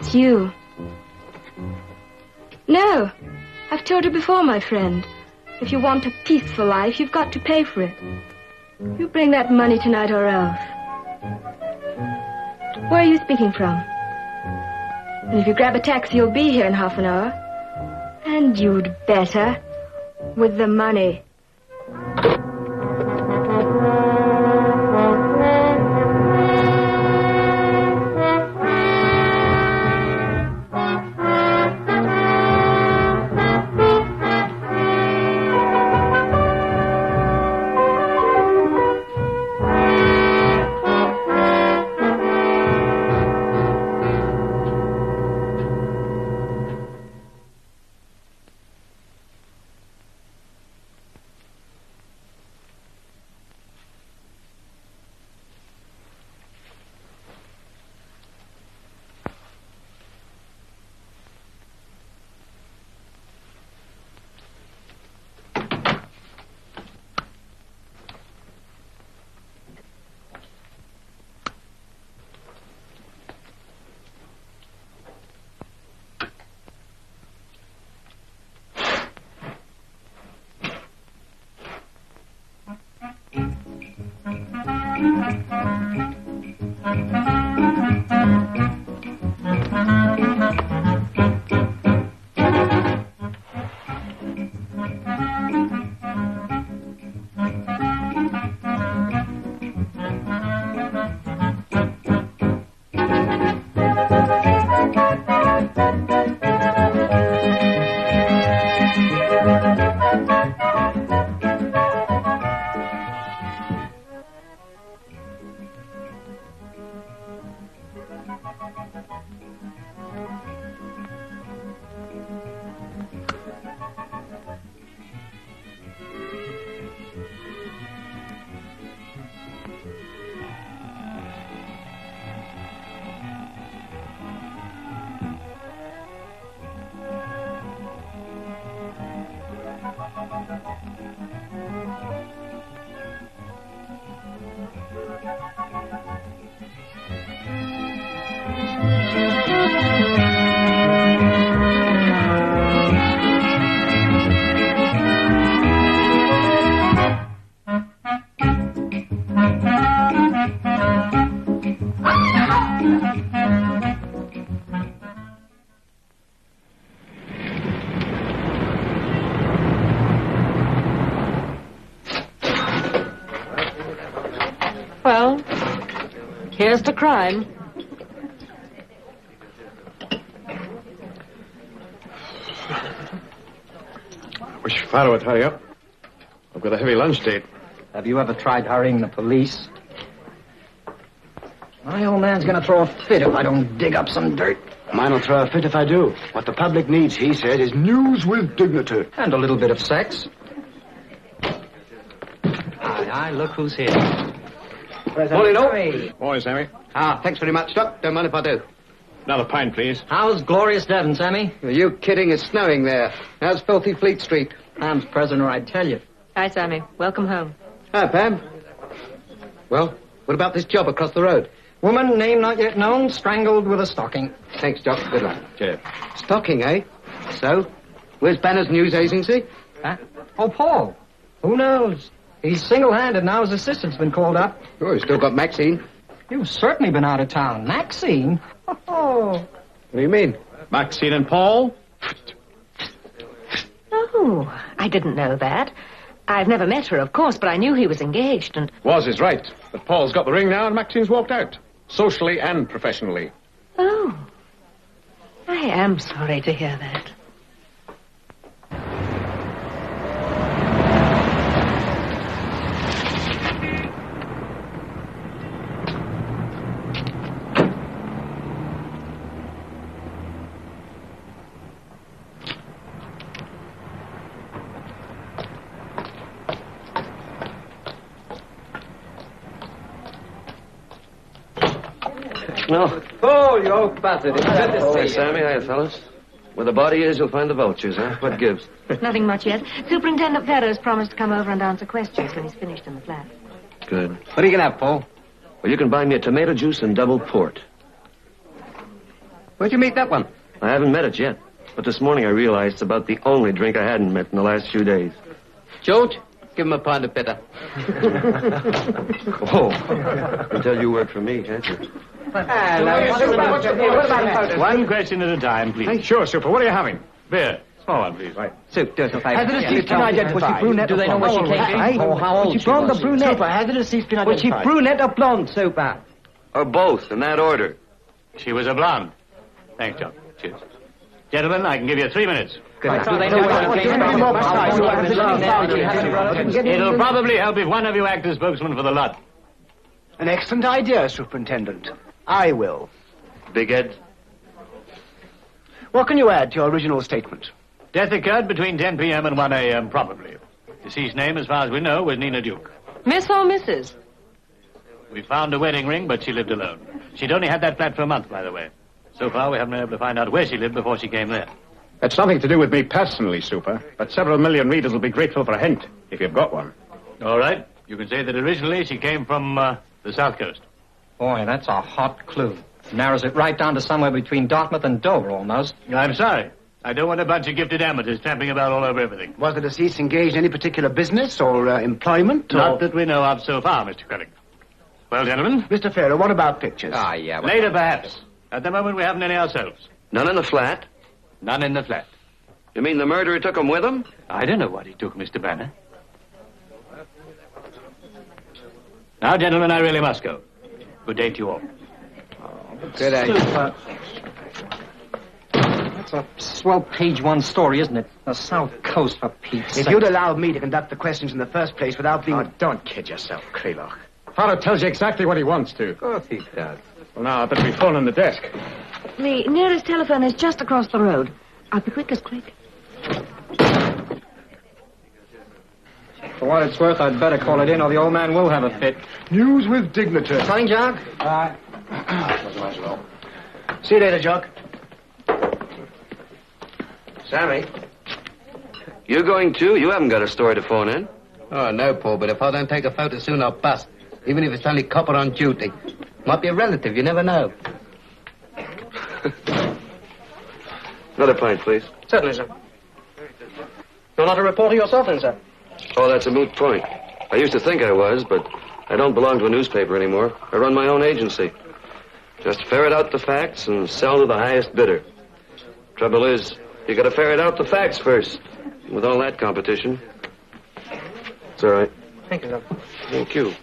It's you. No, I've told you before, my friend. If you want a peaceful life, you've got to pay for it. You bring that money tonight or else. Where are you speaking from? And if you grab a taxi, you'll be here in half an hour. And you'd better, with the money. Well, here's the crime. Claro would hurry up. I've got a heavy lunch date. Have you ever tried hurrying the police? My old man's gonna throw a fit if I don't dig up some dirt. Mine'll throw a fit if I do. What the public needs, he said, is news with dignity. And a little bit of sex. Aye, look who's here. Morning, all. Morning, Sammy. Thanks very much, Doc. Don't mind if I do. Another pint, please. How's glorious Devon, Sammy? Are you kidding? It's snowing there. How's filthy Fleet Street? Pam's prisoner, I tell you. Hi, Sammy. Welcome home. Hi, Pam. Well, what about this job across the road? Woman, name not yet known, strangled with a stocking. Thanks, Doc. Good luck. Cheers. Stocking, eh? So, where's Banner's news agency? Huh? Oh, Paul. Who knows? He's single-handed now. His assistant's been called up. Oh, he's still got Maxine. You've certainly been out of town. Maxine? Oh. What do you mean? Maxine and Paul? Oh, I didn't know that. I've never met her, of course, but I knew he was engaged and... Was is right. But Paul's got the ring now and Maxine's walked out. Socially and professionally. Oh. I am sorry to hear that. No. Oh, you old bastard. It's good to see you. Sammy. Hiya, fellas. Where the body is, you'll find the vultures, huh? What gives? Nothing much yet. Superintendent Ferro's promised to come over and answer questions when he's finished in the flat. Good. What are you going to have, Paul? Well, you can buy me a tomato juice and double port. Where'd you meet that one? I haven't met it yet. But this morning I realized it's about the only drink I hadn't met in the last few days. George, give him a pint of bitter. Oh. You tell you work for me, can't you? One question at a time, please. Hey, sure, Super. What are you having? Beer. Small one, please. Right. Soup, do us a favour. Has the deceased been identified? Was she brunette or blonde? Do they know where she came from? Oh, how old Was she blonde or brunette? Super, has the deceased been Was she identified? brunette or blonde, Super? Or both, in that order. She was a blonde. Thanks, John. Cheers. Gentlemen, I can give you 3 minutes. Do they know where she came from? It'll probably help if one of you act as spokesman for the lot. An excellent idea, Superintendent. I will. Big Ed? What can you add to your original statement? Death occurred between 10 p.m. and 1 a.m., probably. Deceased name, as far as we know, was Nina Duke. Miss or Mrs.? We found a wedding ring, but she lived alone. She'd only had that flat for a month, by the way. So far, we haven't been able to find out where she lived before she came there. That's nothing to do with me personally, Super. But several million readers will be grateful for a hint, if you've got one. All right. You can say that originally she came from the South Coast. Boy, that's a hot clue. Narrows it right down to somewhere between Dartmouth and Dover, almost. I'm sorry. I don't want a bunch of gifted amateurs tramping about all over everything. Was the deceased engaged in any particular business or employment? Not that we know of so far, Mr. Quelling. Well, gentlemen? Mr. Farrow, what about pictures? Yeah. Later, perhaps. At the moment, we haven't any ourselves. None in the flat? None in the flat. You mean the murderer took them with him? I don't know what he took, Mr. Banner. Now, gentlemen, I really must go. Good day to you all. Good day. That's a swell page one story, isn't it? The South Coast, for Pete's sake. If you'd allowed me to conduct the questions in the first place without being... Oh, don't kid yourself, Kraloch. Farrow tells you exactly what he wants to. Of course he does. Well, now, I better be phoning the desk. The nearest telephone is just across the road. I'll be quick as quick. For what it's worth, I'd better call it in, or the old man will have a fit. News with dignity. Morning, Jock. See you later, Jock. Sammy? You going too? You haven't got a story to phone in. Oh, no, Paul, but if I don't take a photo soon, I'll bust. Even if it's only copper on duty. Might be a relative, you never know. Another pint, please. Certainly, sir. You're not a reporter yourself, then, sir? Oh, that's a moot point. I used to think I was, but I don't belong to a newspaper anymore. I run my own agency. Just ferret out the facts and sell to the highest bidder. Trouble is, you gotta ferret out the facts first. With all that competition. It's all right. Thank you, sir. Thank you.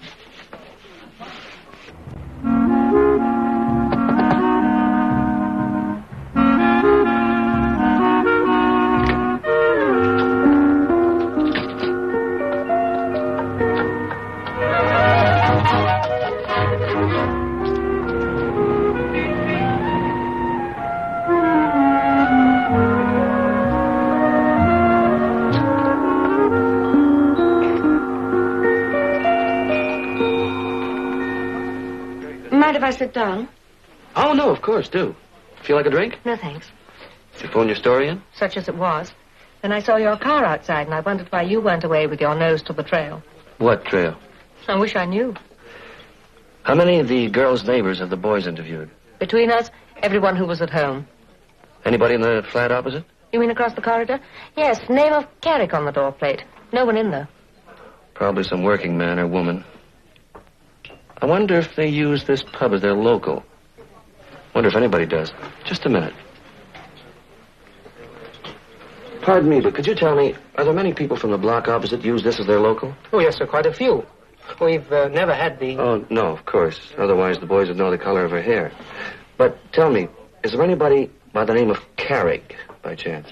I sit down? Oh, no, of course, do. Feel like a drink? No, thanks. You phoned your story in? Such as it was. Then I saw your car outside, and I wondered why you weren't away with your nose to the trail. What trail? I wish I knew. How many of the girls' neighbors have the boys interviewed? Between us, everyone who was at home. Anybody in the flat opposite? You mean across the corridor? Yes, name of Carrick on the door plate. No one in there. Probably some working man or woman. I wonder if they use this pub as their local. Wonder if anybody does. Just a minute. Pardon me, but could you tell me, are there many people from the block opposite use this as their local? Oh, yes, sir, quite a few. We've never had the... Oh, no, of course. Otherwise, the boys would know the color of her hair. But tell me, is there anybody by the name of Carrick, by chance?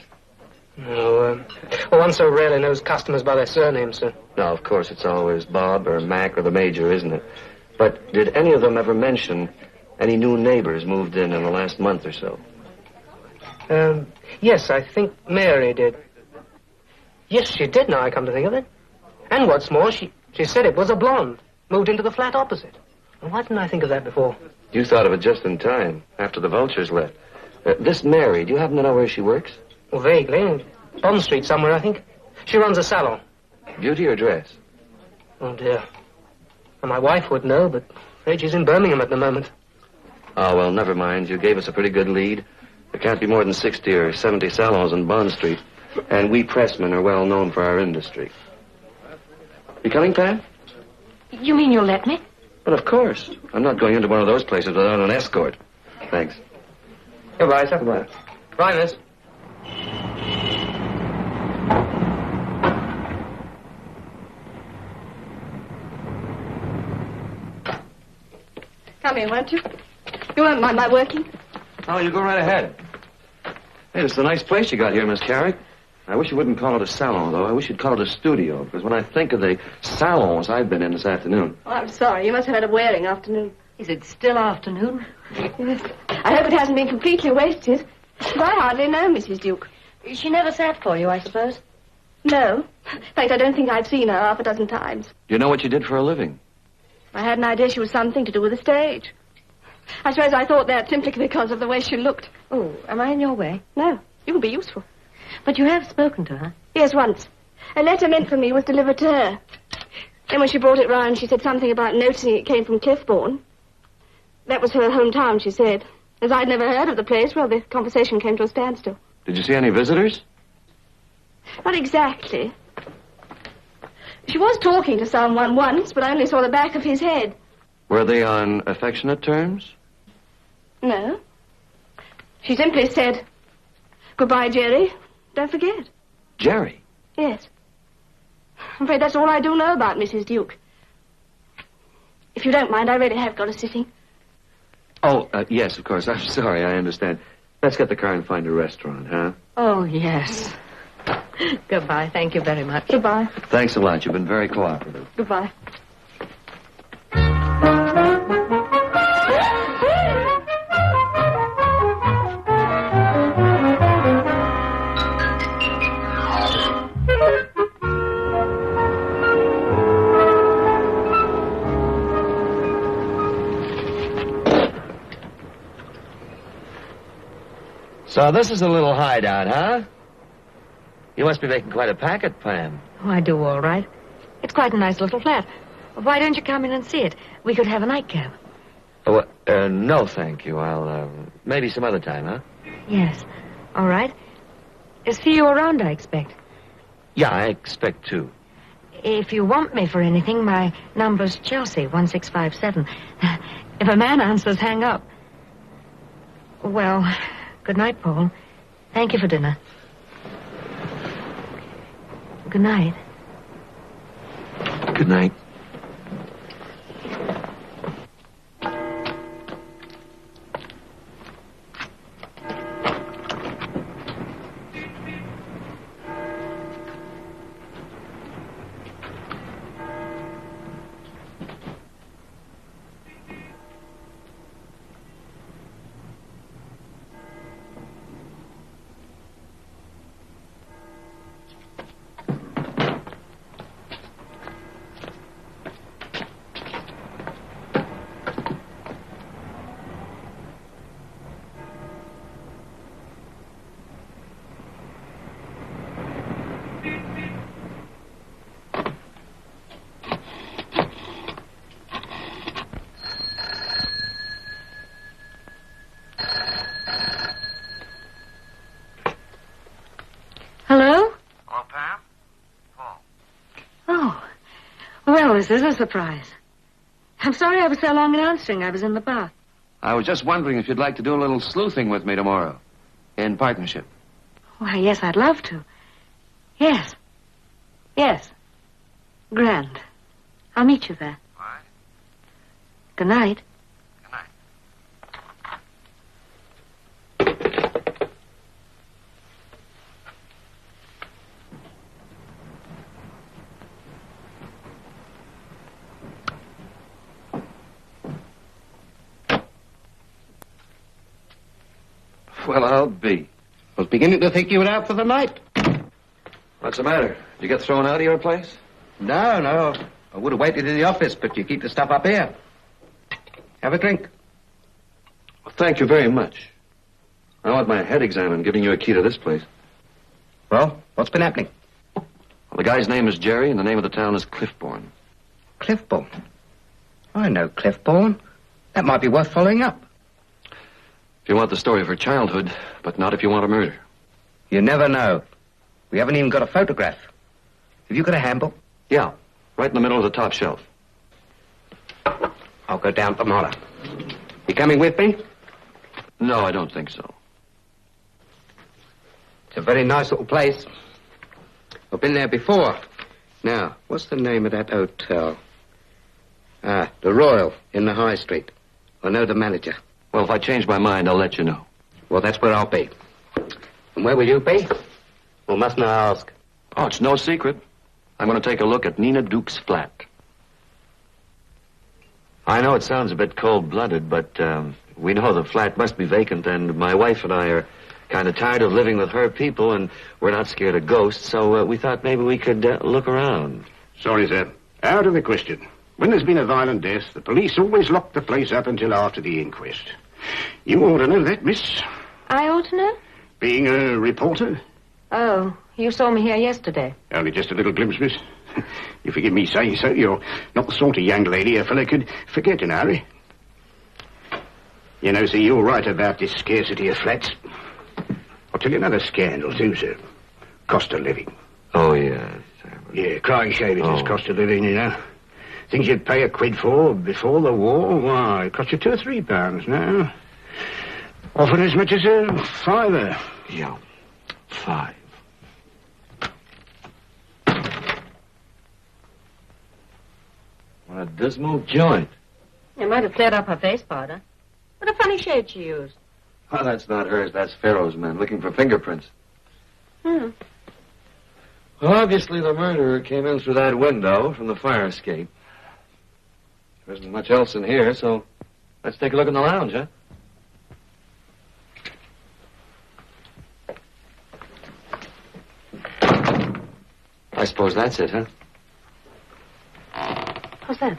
No, well, one so rarely knows customers by their surnames, sir. No, of course, it's always Bob or Mac or the Major, isn't it? But did any of them ever mention any new neighbors moved in the last month or so? Yes, I think Mary did. Yes, she did, now I come to think of it. And what's more, she said it was a blonde. Moved into the flat opposite. Well, why didn't I think of that before? You thought of it just in time, after the vultures left. This Mary, do you happen to know where she works? Well, vaguely. Bond Street somewhere, I think. She runs a salon. Beauty or dress? Oh, dear. Well, my wife would know, but afraid she's in Birmingham at the moment. Oh, well, never mind. You gave us a pretty good lead. There can't be more than 60 or 70 salons on Bond Street. And we pressmen are well known for our industry. You coming, Pam? You mean you'll let me? But of course. I'm not going into one of those places without an escort. Thanks. Goodbye, sir. Goodbye. Bye, miss. Come in, won't you? You won't mind my working? Oh, you go right ahead. Hey, it's a nice place you got here, Miss Carrick. I wish you wouldn't call it a salon, though. I wish you'd call it a studio, because when I think of the salons I've been in this afternoon... Oh, I'm sorry. You must have had a wearing afternoon. Is it still afternoon? Yes. I hope it hasn't been completely wasted. But I hardly know Mrs. Duke. She never sat for you, I suppose. No. In fact, I don't think I've seen her half a dozen times. You know what you did for a living? I had an idea she was something to do with the stage. I suppose I thought that simply because of the way she looked. Oh, am I in your way? No, you can be useful. But you have spoken to her. Yes, once. A letter meant for me was delivered to her. Then when she brought it round, she said something about noticing it came from Cliffbourne. That was her hometown, she said. As I'd never heard of the place, well, the conversation came to a standstill. Did you see any visitors? Not exactly. She was talking to someone once, but I only saw the back of his head. Were they on affectionate terms? No. She simply said, "Goodbye, Jerry. Don't forget." Jerry? Yes. I'm afraid that's all I do know about Mrs. Duke. If you don't mind, I really have got a sitting. Oh, yes, of course. I'm sorry, I understand. Let's get the car and find a restaurant, huh? Oh, yes. Goodbye. Thank you very much. Goodbye. Thanks a lot. You've been very cooperative. Goodbye. So this is a little hideout, huh? You must be making quite a packet, Pam. Oh, I do all right. It's quite a nice little flat. Why don't you come in and see it? We could have a nightcap. Oh, no, thank you. I'll, maybe some other time, huh? Yes. All right. See you around, I expect. Yeah, I expect to. If you want me for anything, my number's Chelsea, 1657. If a man answers, hang up. Well, good night, Paul. Thank you for dinner. Good night. Good night. this is a surprise. I'm sorry I was so long in answering. I was in the bath. I was just wondering if you'd like to do a little sleuthing with me tomorrow. In partnership. Why, yes, I'd love to. Yes. Yes. Grand. I'll meet you there. All right. Good night. Good night. Well, I'll be. I was beginning to think you were out for the night. What's the matter? Did you get thrown out of your place? No. I would have waited in the office, but you keep the stuff up here. Have a drink. Well, thank you very much. I want my head examined, giving you a key to this place. Well, what's been happening? Well, the guy's name is Jerry, and the name of the town is Cliffbourne. Cliffbourne. I know Cliffbourne. That might be worth following up. If you want the story of her childhood, but not if you want a murder. You never know. We haven't even got a photograph. Have you got a handle? Yeah, right in the middle of the top shelf. I'll go down for Mara. You coming with me? No, I don't think so. It's a very nice little place. I've been there before. Now, what's the name of that hotel? The Royal in the High Street. I know the manager. Well, if I change my mind, I'll let you know. Well, that's where I'll be. And where will you be? Well, mustn't I ask? Oh, it's no secret. I'm going to take a look at Nina Duke's flat. I know it sounds a bit cold-blooded, but we know the flat must be vacant, and my wife and I are kind of tired of living with her people, and we're not scared of ghosts, so we thought maybe we could look around. Sorry, sir. Out of the question. When there's been a violent death, the police always lock the place up until after the inquest. You ought to know that, miss. I ought to know? Being a reporter. Oh, you saw me here yesterday. Only just a little glimpse, miss. You forgive me saying so. You're not the sort of young lady a fellow could forget in a hurry. You know, sir, you're right about this scarcity of flats. I'll tell you another scandal, too, sir. Cost of living. Oh, yeah. Yeah, crying shame it is cost of living, you know. Things you'd pay £1 for before the war, why, it cost you £2 or £3 now. Often as much as a fiver. Yeah, 5. What a dismal joint. You might have cleared up her face powder. What a funny shade she used. Oh, that's not hers. That's Pharaoh's men looking for fingerprints. Hmm. Well, obviously the murderer came in through that window from the fire escape. There isn't much else in here, so let's take a look in the lounge, huh? I suppose that's it, huh? What's that?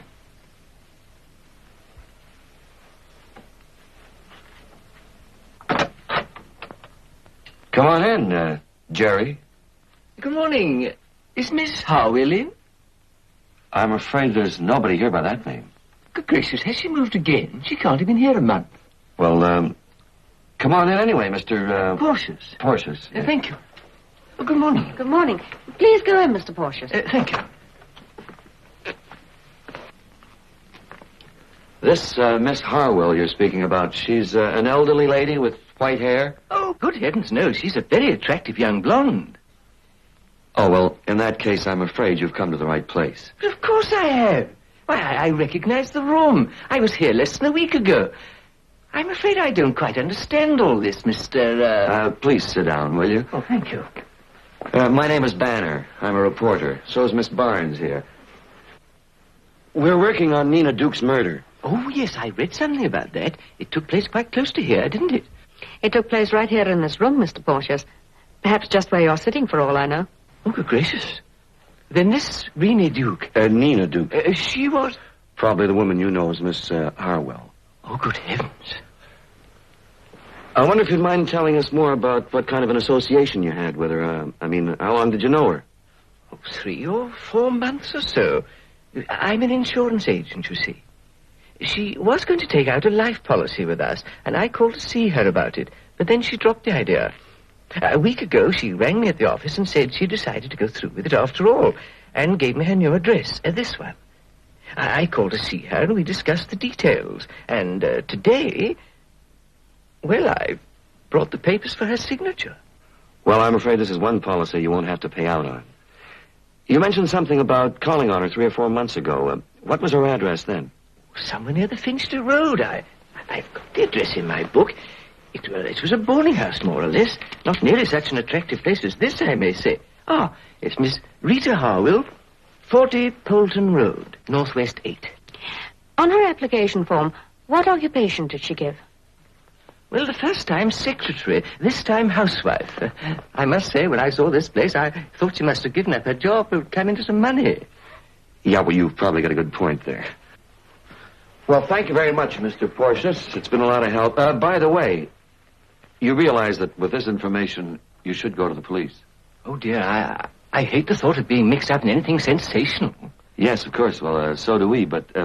Come on in, Jerry. Good morning. Is Miss Harwell in? I'm afraid there's nobody here by that name. Good gracious, has she moved again? She can't have been here a month. Well, come on in anyway, Mr. Portius. Portius. Yeah. Thank you. Oh, good morning. Good morning. Please go in, Mr. Portius. Thank you. This Miss Harwell you're speaking about, she's an elderly lady with white hair? Oh, good heavens, no. She's a very attractive young blonde. Oh, well, in that case, I'm afraid you've come to the right place. But of course I have. Why, I recognize the room. I was here less than a week ago. I'm afraid I don't quite understand all this, Mr. Please sit down, will you? Oh, thank you. My name is Banner. I'm a reporter. So is Miss Barnes here. We're working on Nina Duke's murder. Oh, yes, I read something about that. It took place quite close to here, didn't it? It took place right here in this room, Mr. Portius. Perhaps just where you're sitting, for all I know. Oh, good gracious. Then this Nina Duke... Nina Duke. She was... Probably the woman you know as Miss Harwell. Oh, good heavens. I wonder if you'd mind telling us more about what kind of an association you had with her. How long did you know her? Oh, 3 or 4 months or so. I'm an insurance agent, you see. She was going to take out a life policy with us, and I called to see her about it, but then she dropped the idea. A week ago, she rang me at the office and said she decided to go through with it after all, and gave me her new address, this one. I called to see her, and we discussed the details. And today, well, I brought the papers for her signature. Well, I'm afraid this is one policy you won't have to pay out on. You mentioned something about calling on her 3 or 4 months ago. What was her address then? Somewhere near the Finster Road. I've got the address in my book. It was a boarding house, more or less. Not nearly such an attractive place as this, I may say. Ah, it's Miss Rita Harwell, 40 Polton Road, Northwest 8. On her application form, what occupation did she give? Well, the first time secretary, this time housewife. I must say, when I saw this place, I thought she must have given up her job to come into some money. Yeah, well, you've probably got a good point there. Well, thank you very much, Mr. Porcius. It's been a lot of help. By the way, you realize that with this information, you should go to the police. Oh, dear, I hate the thought of being mixed up in anything sensational. Yes, of course. Well, so do we. But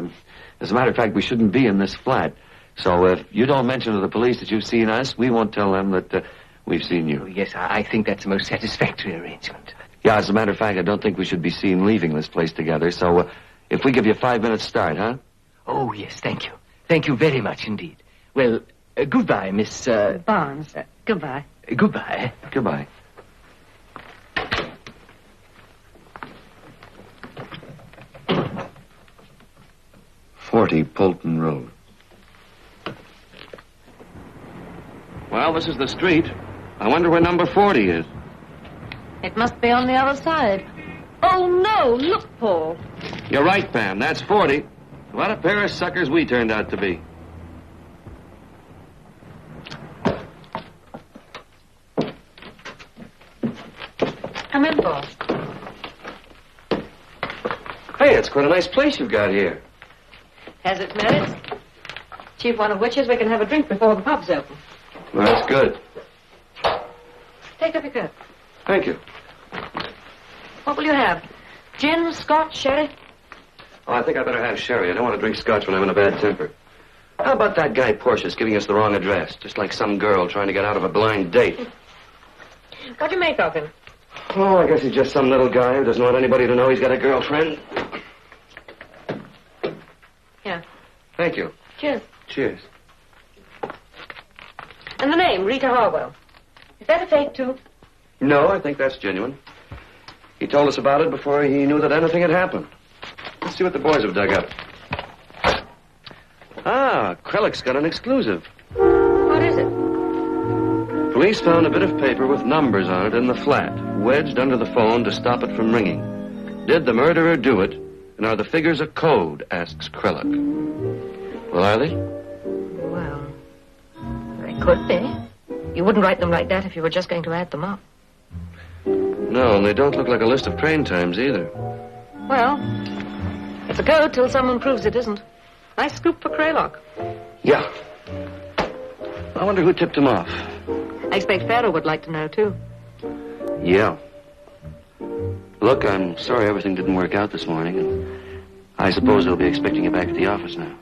as a matter of fact, we shouldn't be in this flat. So if you don't mention to the police that you've seen us, we won't tell them that we've seen you. Oh, yes, I think that's the most satisfactory arrangement. Yeah, as a matter of fact, I don't think we should be seen leaving this place together. So if we give you a 5-minute start, huh? Oh, yes, thank you. Thank you very much indeed. Well, goodbye, Miss... Barnes. Goodbye. Goodbye. Goodbye. Polton Road. Well, this is the street. I wonder where number 40 is. It must be on the other side. Oh, no, look, Paul. You're right, Pam. That's 40. What a pair of suckers we turned out to be. Come in, Paul. Hey, it's quite a nice place you've got here. Has its merits. Chief one of which is we can have a drink before the pub's open. Well, that's good. Take off your coat. Thank you. What will you have? Gin, scotch, sherry? Oh, I think I better have sherry. I don't want to drink scotch when I'm in a bad temper. How about that guy Porcius giving us the wrong address? Just like some girl trying to get out of a blind date. What do you make of him? Oh, I guess he's just some little guy who doesn't want anybody to know he's got a girlfriend. Here. Thank you. Cheers. Cheers. And the name, Rita Harwell. Is that a fake, too? No, I think that's genuine. He told us about it before he knew that anything had happened. Let's see what the boys have dug up. Ah, Krellick's got an exclusive. What is it? Police found a bit of paper with numbers on it in the flat, wedged under the phone to stop it from ringing. Did the murderer do it? And are the figures a code? Asks Krellick. Well, are they? Well, they could be. You wouldn't write them like that if you were just going to add them up. No, and they don't look like a list of train times either. Well, it's a code till someone proves it isn't. Nice scoop for Kraylock. Yeah. I wonder who tipped him off. I expect Farrow would like to know, too. Yeah. Look, I'm sorry everything didn't work out this morning, and I suppose they'll be expecting you back at the office now.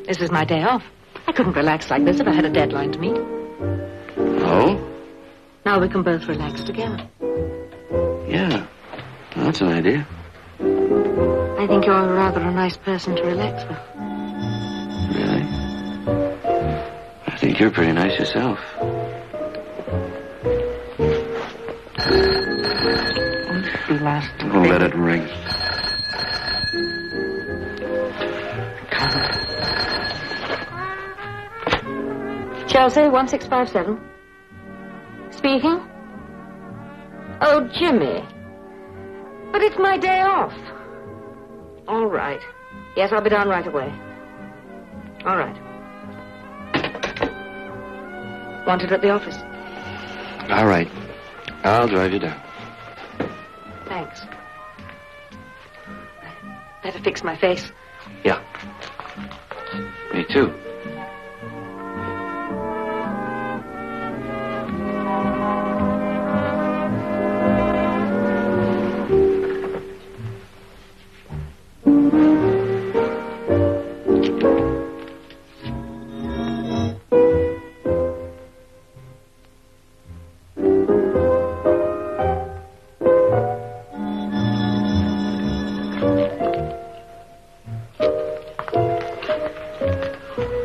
This is my day off. I couldn't relax like this if I had a deadline to meet. Oh? Now we can both relax together. Yeah. Well, that's an idea. I think you're rather a nice person to relax with. Really? I think you're pretty nice yourself. Let it ring. Chelsea, 1657. Speaking? Oh, Jimmy. But it's my day off. All right. Yes, I'll be down right away. All right. Wanted at the office. All right. I'll drive you down. Thanks. Better fix my face. Yeah. Me too.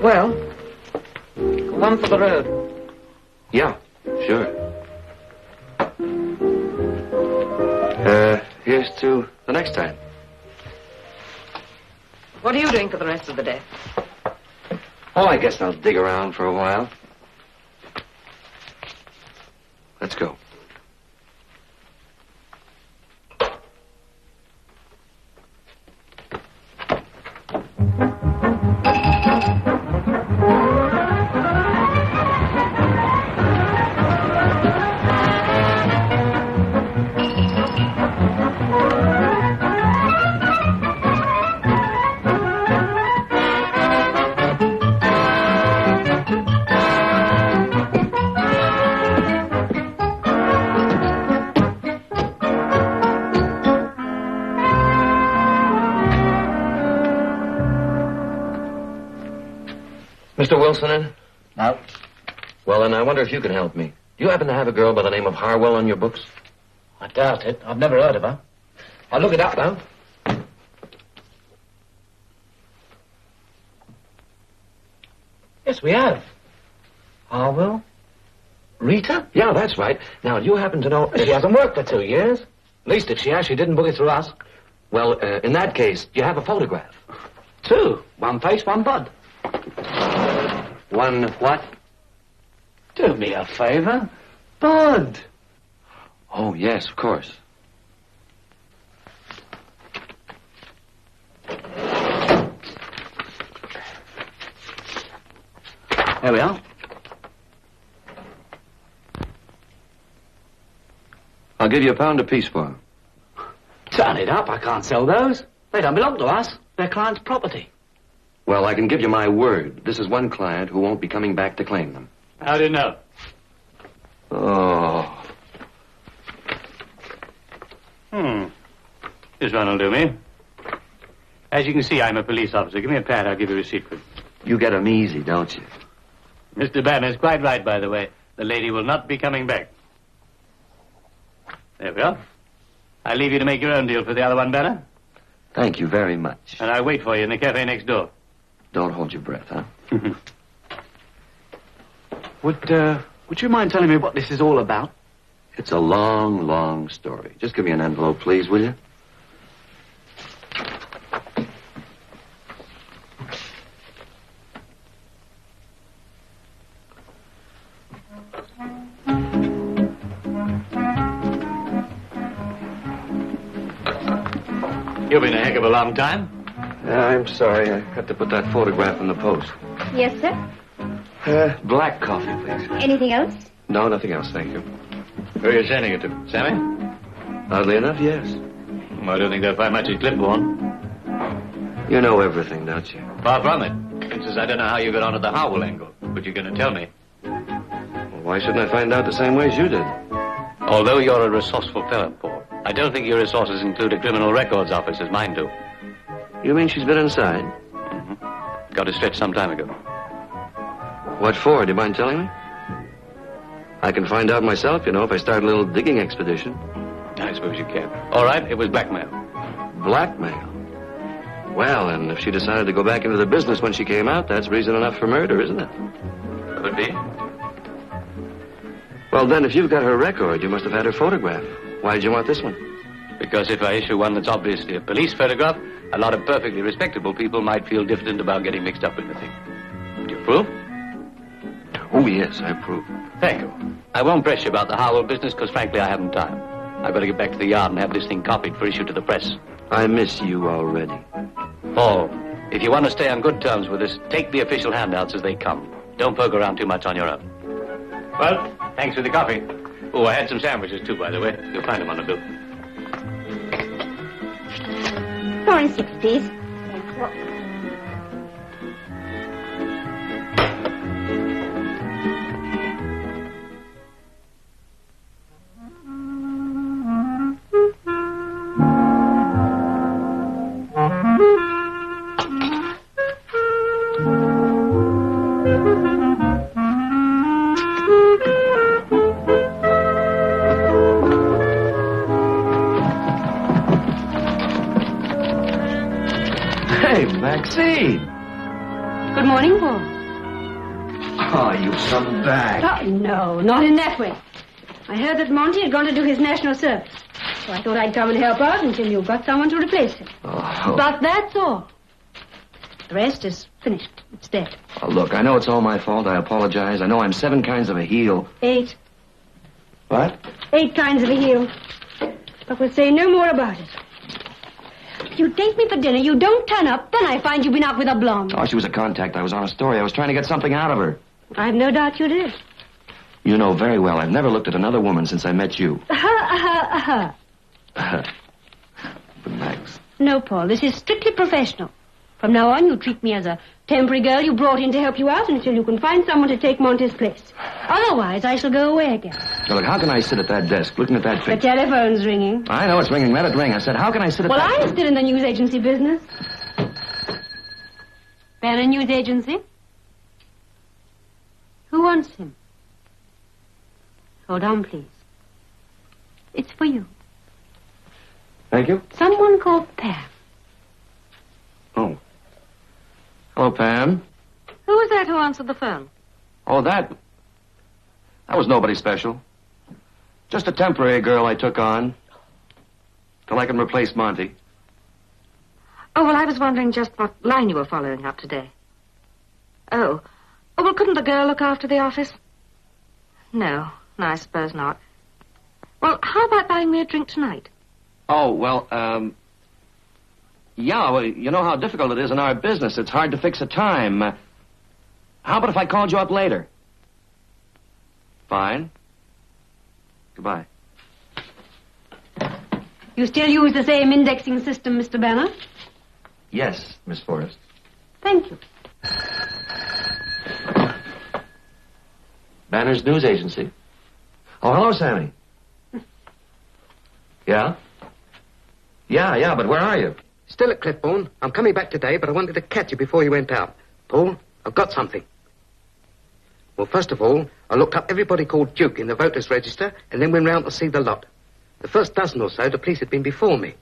Well, one for the road. Yeah, sure. Here's to the next time. What are you doing for the rest of the day? Oh, I guess I'll dig around for a while. Let's go. Mr. Wilson in? No. Well, then I wonder if you can help me. Do you happen to have a girl by the name of Harwell on your books? I doubt it. I've never heard of her. I'll look it up, though. Yes, we have. Harwell? Rita? Yeah, that's right. Now, do you happen to know... She hasn't worked for 2 years. At least if she has, she didn't book it through us. Well, in that case, do you have a photograph? 2. One face, one bud. One what? Do me a favor. Bud. Oh, yes, of course. There we are. I'll give you £1 apiece for them. Turn it up. I can't sell those. They don't belong to us. They're client's property. Well, I can give you my word. This is one client who won't be coming back to claim them. How do you know? Oh. This one will do me. As you can see, I'm a police officer. Give me a pad. I'll give you a receipt for it. You get 'em easy, don't you? Mr. Banner's quite right, by the way. The lady will not be coming back. There we are. I'll leave you to make your own deal for the other one, Banner. Thank you very much. And I'll wait for you in the cafe next door. Don't hold your breath, huh? Would you mind telling me what this is all about? It's a long, long story. Just give me an envelope, please, will you? You've been a heck of a long time. I'm sorry. I had to put that photograph in the post. Yes, sir. Black coffee, please. Anything else? No, nothing else, thank you. Who are you sending it to? Sammy? Oddly enough, yes. I don't think they'll find much at Clipbourne. You know everything, don't you? Far from it. For instance, I don't know how you got onto the Howell angle, but you're going to tell me. Well, why shouldn't I find out the same way as you did? Although you're a resourceful fellow, Paul, I don't think your resources include a criminal records office as mine do. You mean she's been inside? Mm-hmm. Got a stretch some time ago. What for? Do you mind telling me? I can find out myself, you know, if I start a little digging expedition. I suppose you can. All right, it was blackmail. Blackmail? Well, and if she decided to go back into the business when she came out, that's reason enough for murder, isn't it? Could be. Well, then, if you've got her record, you must have had her photograph. Why did you want this one? Because if I issue one that's obviously a police photograph, a lot of perfectly respectable people might feel diffident about getting mixed up in the thing. Do you approve? Oh, yes, I approve. Thank you. I won't press you about the Howell business, because frankly, I haven't time. I've got to get back to the yard and have this thing copied for issue to the press. I miss you already. Paul, if you want to stay on good terms with us, take the official handouts as they come. Don't poke around too much on your own. Well, thanks for the coffee. Oh, I had some sandwiches, too, by the way. You'll find them on the bill. 4 and 6, please. Good morning, Paul. Oh, you've come back. Oh, no, not in that way. I heard that Monty had gone to do his national service. So I thought I'd come and help out until you got someone to replace him. Oh. But that's all. The rest is finished. It's dead. Oh, look, I know it's all my fault. I apologize. I know I'm 7 kinds of a heel. 8. What? 8 kinds of a heel. But we'll say no more about it. You take me for dinner, you don't turn up, then I find you've been out with a blonde. Oh, she was a contact. I was on a story. I was trying to get something out of her. I've no doubt you did. You know very well I've never looked at another woman since I met you. But Max. No, Paul, this is strictly professional. From now on, you treat me as a temporary girl you brought in to help you out until you can find someone to take Monty's place. Otherwise, I shall go away again. Now, look, how can I sit at that desk looking at that The picture? telephone's ringing. I know it's ringing. Let it ring. I said, how can I sit at Well, that... I'm still in the news agency business. Banner News Agency? Who wants him? Hold on, please. It's for you. Thank you. Someone called Pam. Oh. Hello, Pam. Who was that who answered the phone? Oh, that was nobody special. Just a temporary girl I took on till I can replace Monty. Oh, well, I was wondering just what line you were following up today. Oh, well, couldn't the girl look after the office? No, I suppose not. Well, how about buying me a drink tonight? Oh, well, yeah, well, you know how difficult it is in our business. It's hard to fix a time. How about if I called you up later? Fine. Goodbye. You still use the same indexing system, Mr. Banner? Yes, Miss Forrest. Thank you. Banner's news agency. Oh, hello, Sammy. Yeah? Yeah, but where are you? Still at Cliffbourne. I'm coming back today, but I wanted to catch you before you went out. Paul, I've got something. Well, first of all, I looked up everybody called Duke in the voters' register and then went round to see the lot. The first dozen or so, the police had been before me.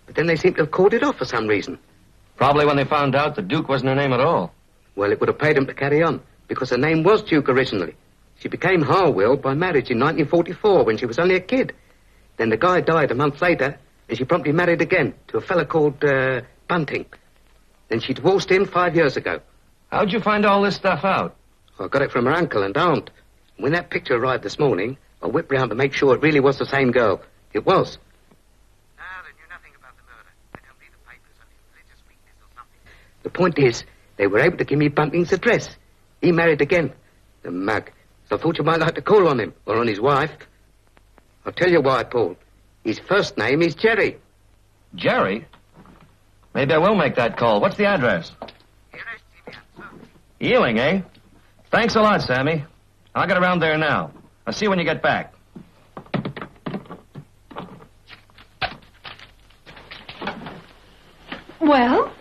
But then they seemed to have called it off for some reason. Probably when they found out the Duke wasn't her name at all. Well, it would have paid them to carry on, because her name was Duke originally. She became Harwell by marriage in 1944 when she was only a kid. Then the guy died a month later, and she promptly married again to a fella called Bunting. Then she divorced him 5 years ago. How'd you find all this stuff out? I got it from her uncle and aunt. When that picture arrived this morning, I whipped round to make sure it really was the same girl. It was. No, they knew nothing about the murder. They don't read the papers until religious weakness or something. The point is, they were able to give me Bunting's address. He married again. The mug. So I thought you might like to call on him, or on his wife. I'll tell you why, Paul. His first name is Jerry. Jerry? Maybe I will make that call. What's the address? Ealing, eh? Thanks a lot, Sammy. I'll get around there now. I'll see you when you get back. Well?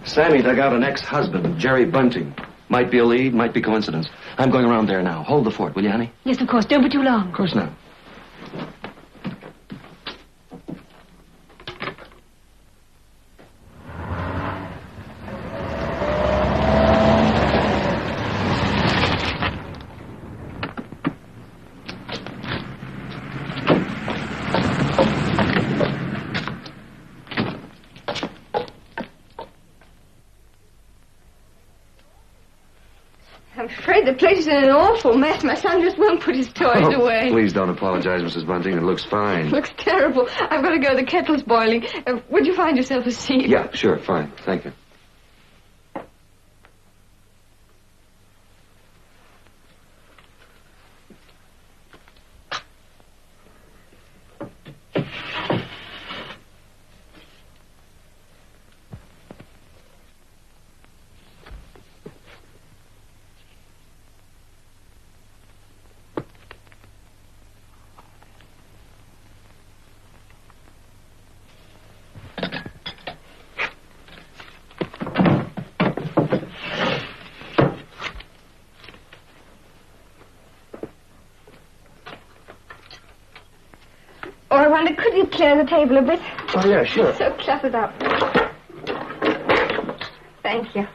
Sammy dug out an ex-husband, Jerry Bunting. Might be a lead, might be coincidence. I'm going around there now. Hold the fort, will you, honey? Yes, of course. Don't be too long. Of course not. I'm afraid the place is in an awful mess. My son just won't put his toys away. Please don't apologize, Mrs. Bunting. It looks fine. Looks terrible. I've got to go. The kettle's boiling. Would you find yourself a seat? Yeah, sure, fine. Thank you. Oh, I wonder, could you clear the table a bit? Oh, yeah, sure. So cluttered up. Thank you.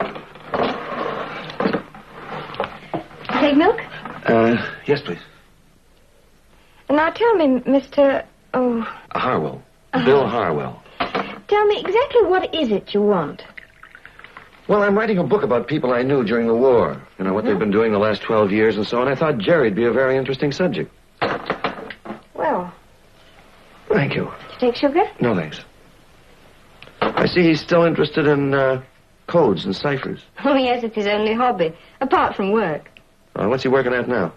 take milk? Yes, please. Now tell me, Mr. Harwell. Bill Harwell. Tell me exactly what is it you want? Well, I'm writing a book about people I knew during the war. You know, what they've been doing the last 12 years and so on. I thought Jerry'd be a very interesting subject. Well. Thank you. Did you take sugar? No, thanks. I see he's still interested in codes and ciphers. Oh, yes, it's his only hobby, apart from work. What's he working at now?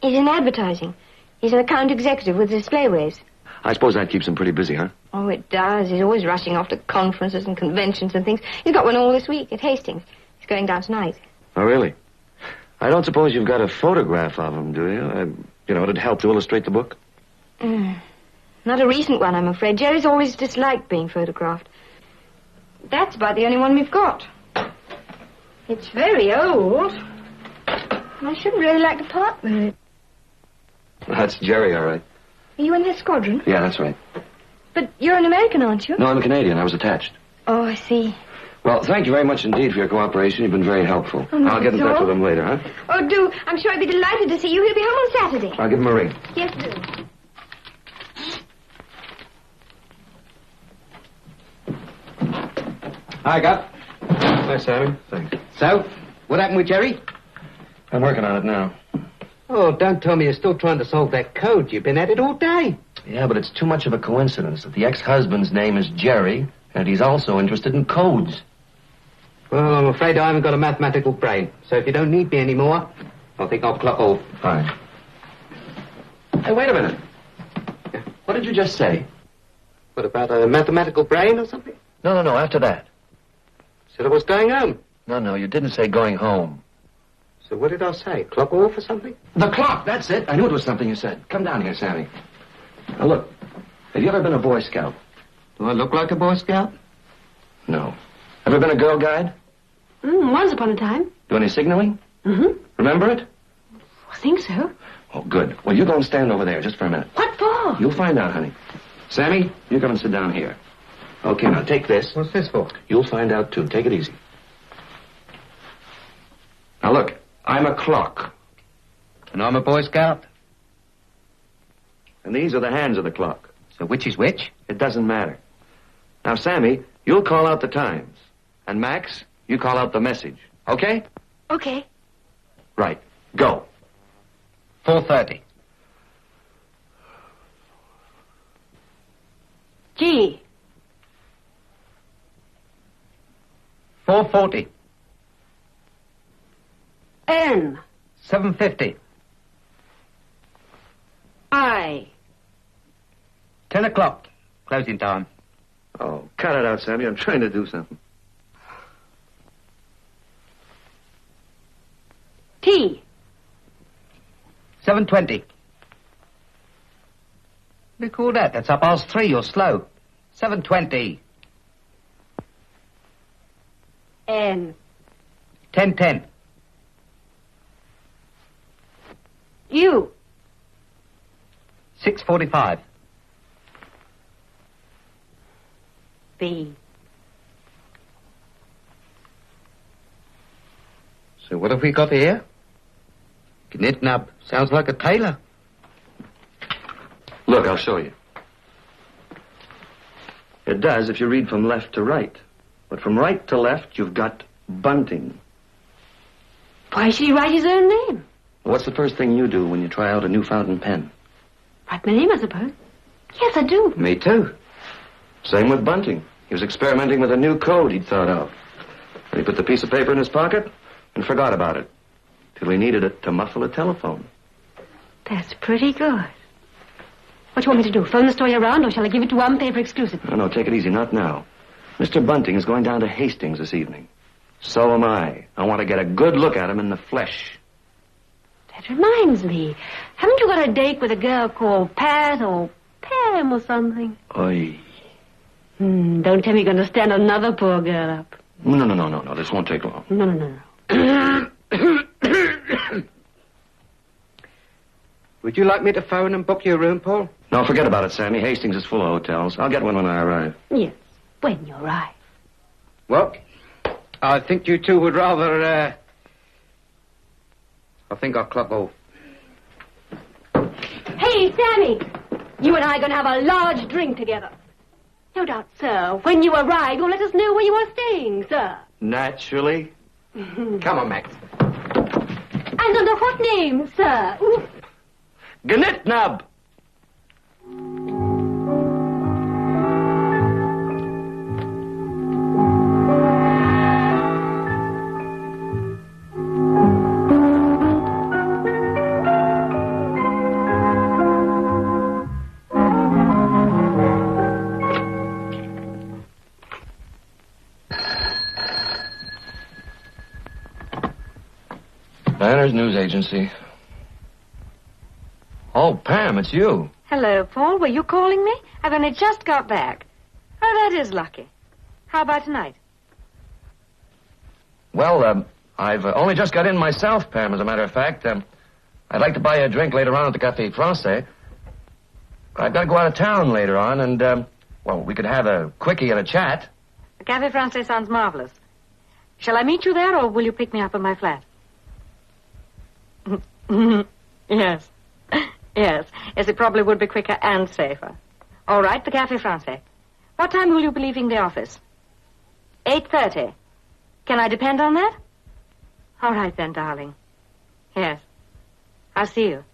He's in advertising. He's an account executive with Displayways. I suppose that keeps him pretty busy, huh? Oh, it does. He's always rushing off to conferences and conventions and things. He's got one all this week at Hastings. He's going down tonight. Oh, really? I don't suppose you've got a photograph of him, do you? It'd help to illustrate the book. Not a recent one, I'm afraid. Jerry's always disliked being photographed. That's about the only one we've got. It's very old. I shouldn't really like to part with it. That's Jerry, all right. Are you in his squadron? Yeah, that's right. But you're an American, aren't you? No, I'm a Canadian. I was attached. Oh, I see. Well, thank you very much indeed for your cooperation. You've been very helpful. I'll get in touch with him later, huh? Oh, do. I'm sure I'd be delighted to see you. He'll be home on Saturday. I'll give him a ring. Yes, do. Hi, Gup. Hi, Sammy. Thanks. So, what happened with Jerry? I'm working on it now. Oh, don't tell me you're still trying to solve that code. You've been at it all day. Yeah, but it's too much of a coincidence that the ex-husband's name is Jerry, and he's also interested in codes. Well, I'm afraid I haven't got a mathematical brain, so if you don't need me anymore, I think I'll clock off. Fine. Hey, wait a minute. What did you just say? What, about a mathematical brain or something? No, after that. Said I was going home. No, you didn't say going home. So what did I say? Clock off or something? The clock, that's it. I knew it was something you said. Come down here, Sammy. Now, look, have you ever been a Boy Scout? Do I look like a Boy Scout? No. Ever been a Girl Guide? Once upon a time. Do any signaling? Mm-hmm. Remember it? I think so. Oh, good. Well, you go and stand over there just for a minute. What for? You'll find out, honey. Sammy, you come and sit down here. Okay, now take this. What's this for? You'll find out, too. Take it easy. Now, look, I'm a clock. And I'm a Boy Scout. And these are the hands of the clock. So which is which? It doesn't matter. Now, Sammy, you'll call out the times. And Max, you call out the message. Okay? Okay. Right. Go. 4:30. G. 4:40. N. 7:50. I. 10 o'clock. Closing time. Oh, cut it out, Sammy. I'm trying to do something. T. 7:20. What do you call that? That's 3:30. You're slow. 7:20. N. 10:10. U. 6:45. B. So what have we got here? Knit-nub. Sounds like a tailor. Look, I'll show you. It does if you read from left to right. But from right to left, you've got bunting. Why should he write his own name? What's the first thing you do when you try out a new fountain pen? Write my name, I suppose. Yes, I do. Me too. Same with bunting. He was experimenting with a new code he'd thought of. And he put the piece of paper in his pocket and forgot about it. Till he needed it to muffle a telephone. That's pretty good. What do you want me to do? Phone the story around, or shall I give it to one paper exclusive? No, take it easy. Not now. Mr. Bunting is going down to Hastings this evening. So am I. I want to get a good look at him in the flesh. That reminds me. Haven't you got a date with a girl called Pat or Pam or something? Oi. Don't tell me you're going to stand another poor girl up. No. This won't take long. No. Would you like me to phone and book your room, Paul? No, forget about it, Sammy. Hastings is full of hotels. I'll get one when I arrive. Yes, when you arrive. Well, I think you two would rather, I think I'll clock off. Hey, Sammy! You and I are going to have a large drink together. No doubt, sir. When you arrive, you'll let us know where you are staying, sir. Naturally. Come on, Max. And under what name, sir? Gnitnub! Banner's news agency. Oh, Pam, it's you. Hello, Paul. Were you calling me? I've only just got back. Oh, that is lucky. How about tonight? Well, I've only just got in myself, Pam, as a matter of fact. I'd like to buy you a drink later on at the Café Francais. I've got to go out of town later on, and, well, we could have a quickie and a chat. The Café Francais sounds marvelous. Shall I meet you there, or will you pick me up in my flat? Yes. Yes, it probably would be quicker and safer. All right, the Café Francais. What time will you be leaving the office? 8:30. Can I depend on that? All right then, darling. Yes. I'll see you.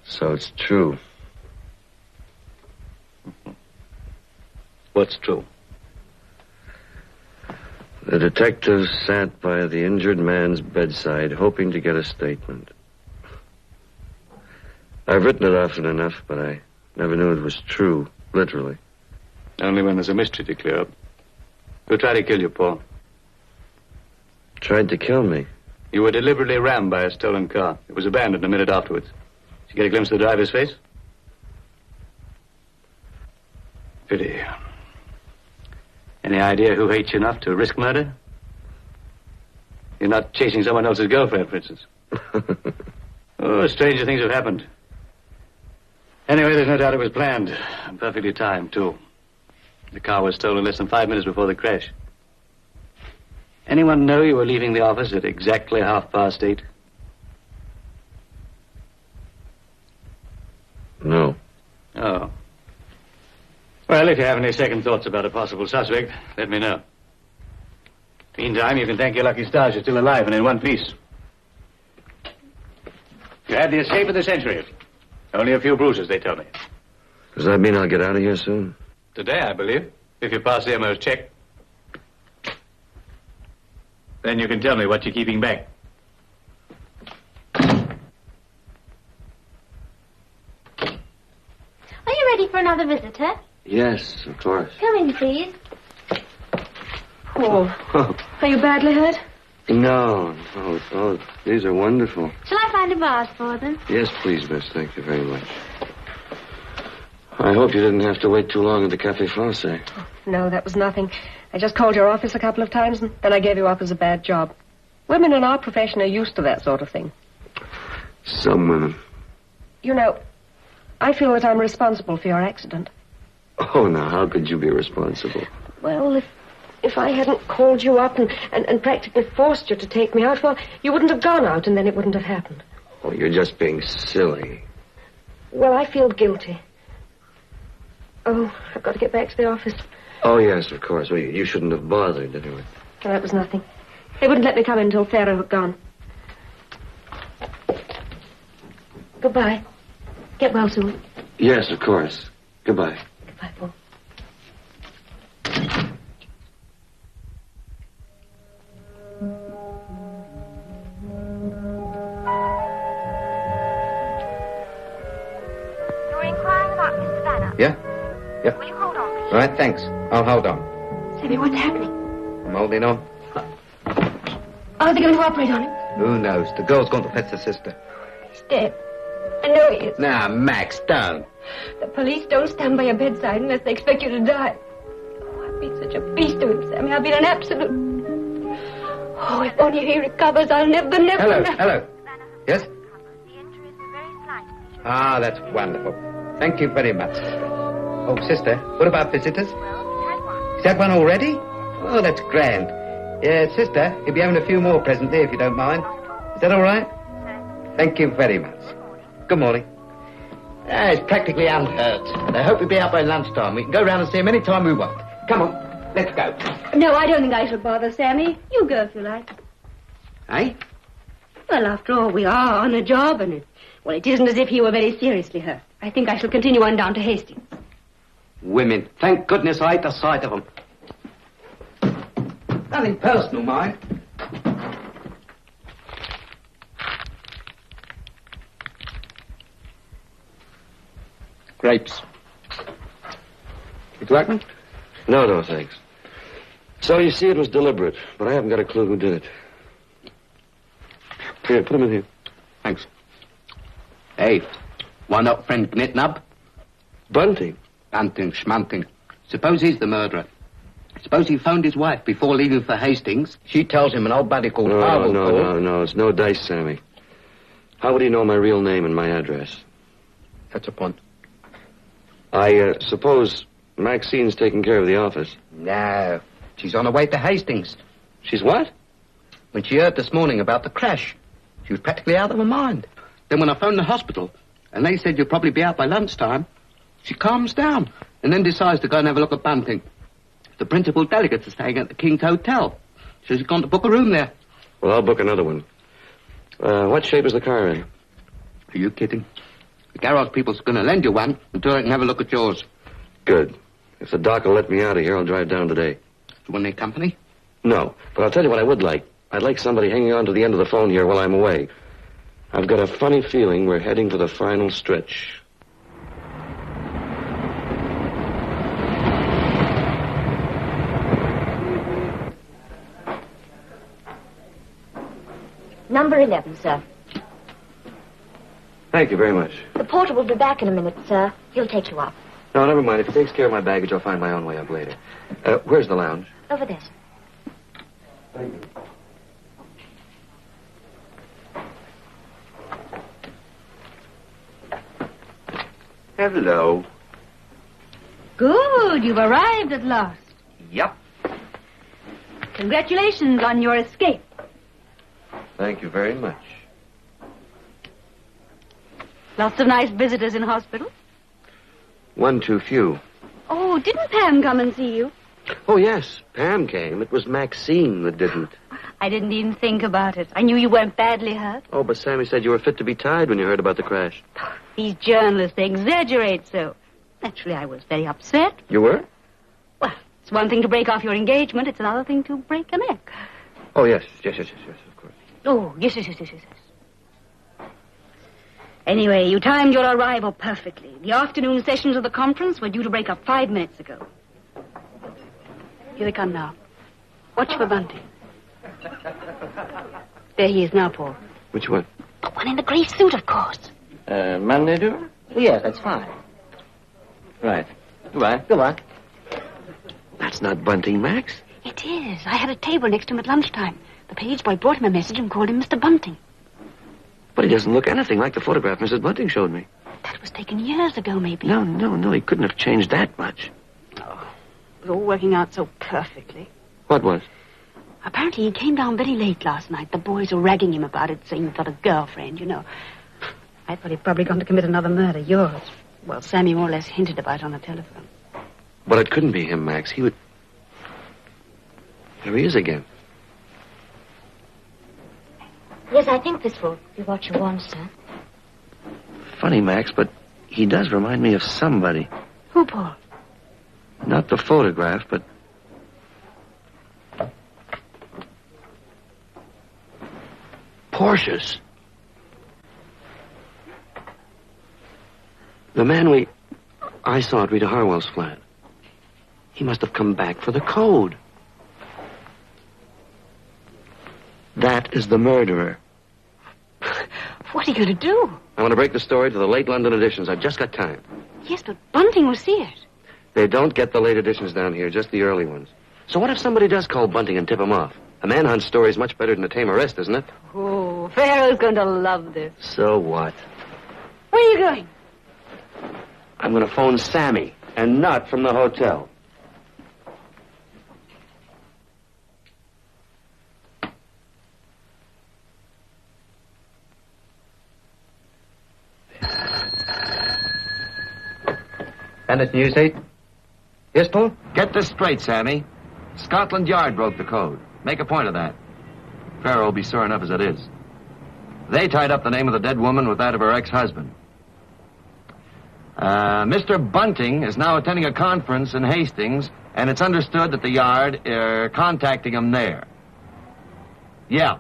So it's true. What's true? The detective sat by the injured man's bedside, hoping to get a statement. I've written it often enough, but I never knew it was true, literally. Only when there's a mystery to clear up. Who tried to kill you, Paul? Tried to kill me. You were deliberately rammed by a stolen car. It was abandoned a minute afterwards. Did you get a glimpse of the driver's face? Pity. Any idea who hates you enough to risk murder? You're not chasing someone else's girlfriend, for instance. Oh, stranger things have happened. Anyway, there's no doubt it was planned. And perfectly timed, too. The car was stolen less than 5 minutes before the crash. Anyone know you were leaving the office at exactly 8:30? No. Oh. Well, if you have any second thoughts about a possible suspect, let me know. Meantime, you can thank your lucky stars you're still alive and in one piece. You had the escape of the century. Only a few bruises, they tell me. Does that mean I'll get out of here soon? Today, I believe, if you pass the MO's check. Then you can tell me what you're keeping back. Are you ready for another visitor? Yes, of course. Come in, please. Paul, are you badly hurt? No. These are wonderful. Shall I find a vase for them? Yes, please, miss. Thank you very much. I hope you didn't have to wait too long at the Café Francais. No, that was nothing. I just called your office a couple of times, and then I gave you up as a bad job. Women in our profession are used to that sort of thing. Some women. You know, I feel that I'm responsible for your accident. Oh, now, how could you be responsible? Well, if I hadn't called you up and practically forced you to take me out, well, you wouldn't have gone out and then it wouldn't have happened. Oh, you're just being silly. Well, I feel guilty. Oh, I've got to get back to the office. Oh, yes, of course. Well, you shouldn't have bothered, anyway. Well, that was nothing. They wouldn't let me come in until Pharaoh had gone. Goodbye. Get well soon. Yes, of course. Goodbye. Goodbye, Paul. You're inquiring about Mr. Banner? Yeah? Yeah. Will you hold on, please? Right, thanks. I'll hold on. Sammy, what's happening? I'm holding on. Are they going to operate on him? Who knows? The girl's gone to fetch the sister. He's dead. I know he is. Now, Max, don't. The police don't stand by your bedside unless they expect you to die. Oh, I've been such a beast to him, Sammy. I've been an absolute... Oh, if only he recovers, I'll never... Hello. Yes? The injuries were very slight. Ah, that's wonderful. Thank you very much. Oh, sister, what about visitors? Well, we had one. Is that one already? Oh, that's grand. Yeah, sister, you'll be having a few more presently, if you don't mind. Is that all right? Thank you very much. Good morning. It's practically unhurt. And I hope we'll be out by lunchtime. We can go round and see him any time we want. Come on, let's go. No, I don't think I shall bother, Sammy. You go if you like. Eh? Well, after all, we are on a job, and it isn't as if he were very seriously hurt. I think I shall continue on down to Hastings. Women. Thank goodness I hate the sight of them. Nothing personal, mind. Grapes. Would you like them? No, thanks. So you see, it was deliberate, but I haven't got a clue who did it. Here, put them in here. Thanks. Hey, one up friend Knitnub? Bunting? Bunting, schmunting. Suppose he's the murderer. Suppose he phoned his wife before leaving for Hastings. She tells him an old buddy called Hazel Court. No. It's no dice, Sammy. How would he know my real name and my address? That's a point. I suppose Maxine's taking care of the office. No. She's on her way to Hastings. She's what? When she heard this morning about the crash, she was practically out of her mind. Then when I phoned the hospital, and they said you'll probably be out by lunchtime, she calms down and then decides to go and have a look at Bunting. The principal delegates are staying at the King's Hotel. So she's gone to book a room there. Well, I'll book another one. What shape is the car in? Are you kidding? The garage people's going to lend you one until they can have a look at yours. Good. If the doc will let me out of here, I'll drive down today. Do you want any company? No, but I'll tell you what I would like. I'd like somebody hanging on to the end of the phone here while I'm away. I've got a funny feeling we're heading for the final stretch. Number 11, sir. Thank you very much. The porter will be back in a minute, sir. He'll take you up. No, never mind. If he takes care of my baggage, I'll find my own way up later. Where's the lounge? Over there, sir. Thank you. Hello. Good, you've arrived at last. Yep. Congratulations on your escape. Thank you very much. Lots of nice visitors in hospital. One too few. Oh, didn't Pam come and see you? Oh, yes. Pam came. It was Maxine that didn't. I didn't even think about it. I knew you weren't badly hurt. Oh, but Sammy said you were fit to be tied when you heard about the crash. These journalists, they exaggerate so. Naturally, I was very upset. You were? Well, it's one thing to break off your engagement. It's another thing to break a neck. Oh, yes, of course. Oh, yes. Anyway, you timed your arrival perfectly. The afternoon sessions of the conference were due to break up 5 minutes ago. Here they come now. Watch for Bunting. There he is now, Paul. Which one? The one in the grey suit, of course. Monday, do? Yes, that's fine. Right. Goodbye. That's not Bunting, Max. It is. I had a table next to him at lunchtime. The page boy brought him a message and called him Mr. Bunting. But he doesn't look anything like the photograph Mrs. Bunting showed me. That was taken years ago, maybe. No, he couldn't have changed that much. Oh, it was all working out so perfectly. What was? Apparently he came down very late last night. The boys were ragging him about it, saying he'd got a girlfriend, you know. I thought he'd probably gone to commit another murder, yours. Well, Sammy more or less hinted about it on the telephone. But it couldn't be him, Max. He would... There he is again. Yes, I think this will be what you want, sir. Funny, Max, but he does remind me of somebody. Who, Paul? Not the photograph, but... Porsches. The man I saw at Rita Harwell's flat. He must have come back for the code. That is the murderer. What are you going to do? I want to break the story to the late London editions. I've just got time. Yes, but Bunting will see it. They don't get the late editions down here, just the early ones. So what if somebody does call Bunting and tip him off? A manhunt story is much better than a tame arrest, isn't it? Oh, Pharaoh's going to love this. So what? Where are you going? I'm going to phone Sammy, and not from the hotel. Bandit News 8? Yes, Paul? Get this straight, Sammy. Scotland Yard broke the code. Make a point of that. Farrell will be sore enough as it is. They tied up the name of the dead woman with that of her ex-husband. Mr. Bunting is now attending a conference in Hastings, and it's understood that the Yard are contacting him there. Yeah.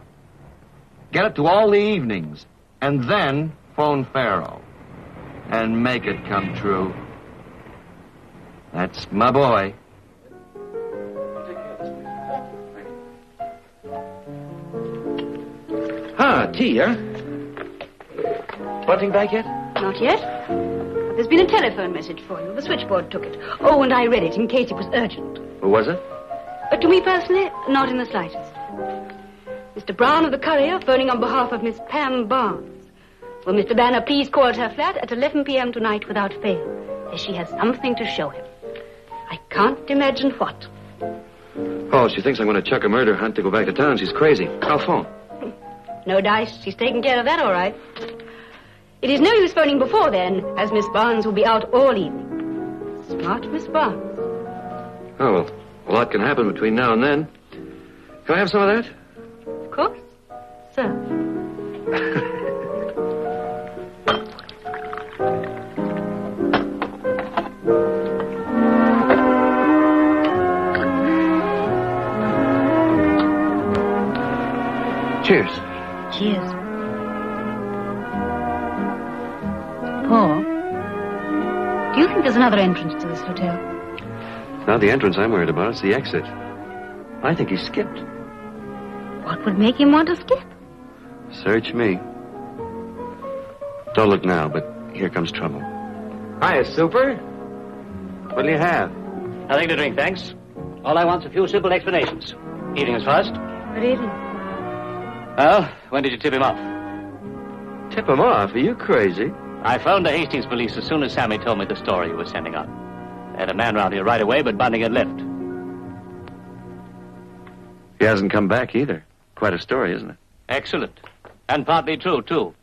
Get it to all the evenings, and then phone Farrell. And make it come true. That's my boy. Tea, huh? Bunting back yet? Not yet. But there's been a telephone message for you. The switchboard took it. Oh, and I read it in case it was urgent. Who was it? To me personally, not in the slightest. Mr. Brown of the Courier phoning on behalf of Miss Pam Barnes. Will Mr. Banner please call at her flat at 11 p.m. tonight without fail, as she has something to show him. I can't imagine what. Oh, she thinks I'm going to chuck a murder hunt to go back to town. She's crazy. I'll phone. No dice. She's taken care of that all right. It is no use phoning before then, as Miss Barnes will be out all evening. Smart Miss Barnes. Oh, well, a lot can happen between now and then. Can I have some of that? Of course. Sir. Cheers. Cheers. Paul, do you think there's another entrance to this hotel? It's not the entrance I'm worried about. It's the exit. I think he skipped. What would make him want to skip? Search me. Don't look now, but here comes trouble. Hiya, Super. What'll you have? Nothing to drink, thanks. All I want's a few simple explanations. Evening's first. Good evening. Well, when did you tip him off? Tip him off? Are you crazy? I phoned the Hastings police as soon as Sammy told me the story you were sending on. They had a man round here right away, but Bunting had left. He hasn't come back either. Quite a story, isn't it? Excellent. And partly true, too.